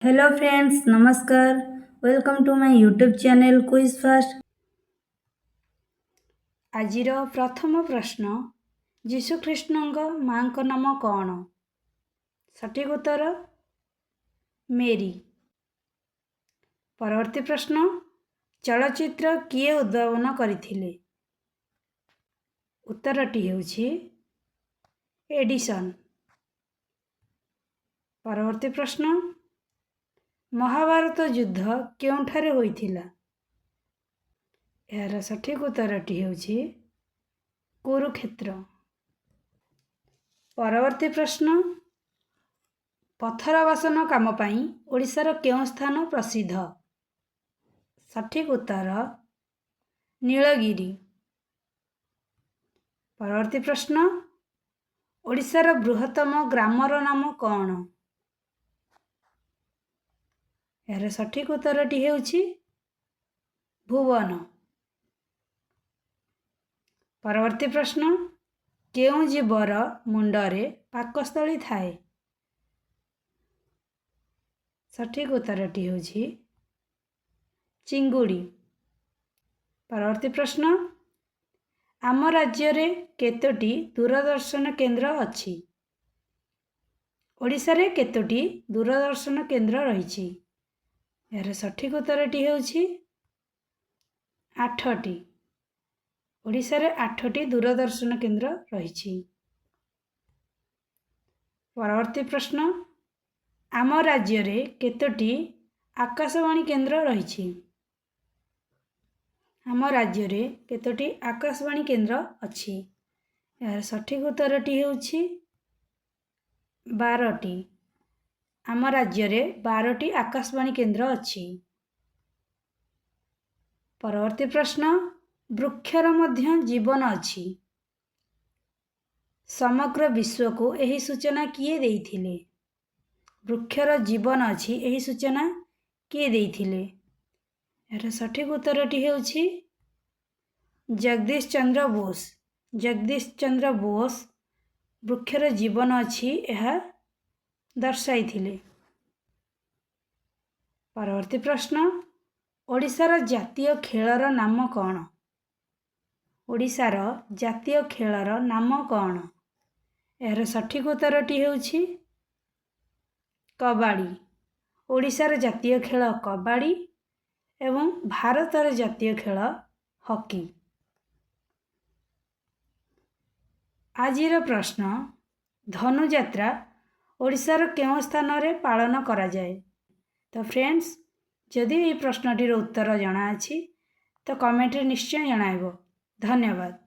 Hello friends, नमस्कार। Welcome to my YouTube channel quiz fast. आजिर प्रथम प्रश्न, जीशुख्रीष्णଙ୍କ माँ नाम कौन? सठिक उत्तर मेरी। परवर्ती प्रश्न, चलचित्र किए उद्भावन करथिले? उत्तरटी हेउछि एडिसन। परवर्ती प्रश्न, महाभारत युद्ध केउठारे होइथिला? यार सठिक उत्तरटी हेउछि कुरुक्षेत्र। परवर्ती प्रश्न, पथर बासन काम पाई ओडिशार केउं स्थान प्रसिद्ध? सठिक उत्तर नीलगिरी। परवर्ती प्रश्न, ओडिशार बृहत्तम ग्रामर नाम कौन? यार सठिक उत्तरटी हेउछि भुवन। परवर्ती प्रश्न, केउं जीवर मुंडरे पाकस्थली थाए? सठिक उत्तरटी हेउछि चिंगुड़ी। परवर्ती प्रश्न, आम राज्य रे केतोटी दूरदर्शन केंद्र अछि? ओडिशा रे केतोटी दूरदर्शन केंद्र रहिछि? यार सठिक उत्तरटी हेउछि 8टी। ओडिशा रे 8टी दूरदर्शन केंद्र रहिछि। परवर्ती प्रश्न, आम राज्य रे केतोटी आकाशवाणी केंद्र रहिछि? आम राज्य रे केतोटी आकाशवाणी केंद्र अछि? यार सठिक उत्तरटी हेउछि 12टी। आम राज्य रे 12टी आकाशवाणी केंद्र अछि। परवर्ती प्रश्न, वृक्षर मध्य जीवन अछि? समग्र विश्व को एही सूचना किए देइथिले? वृक्षर जीवन अछि एही सूचना किए देइथिले? यार सठिक उत्तरटी हेउछि जगदीश चंद्र बोस। जगदीश चंद्र बोस वृक्षर जीवन अछि एहा दर्शाइथिले। परवर्ती प्रश्न, ओडिशार जातीय खेलर नाम कौन? ओडिशार जातीय खेलर नाम कौन? यार सठिक उत्तरटी हेउछि कबाड़ी। ओडिशार जातीय खेल कबाड़ी एवं भारतर जातीय खेल हॉकी। आजिर प्रश्न, धनुଯାତ୍रा ओडिशार केउं स्थान रे पालन करा जाए? तो फ्रेंड्स, जदि ये प्रश्नटिर उत्तर जना अछि तो कमेंट रे निश्चय जणाइबो। धन्यवाद।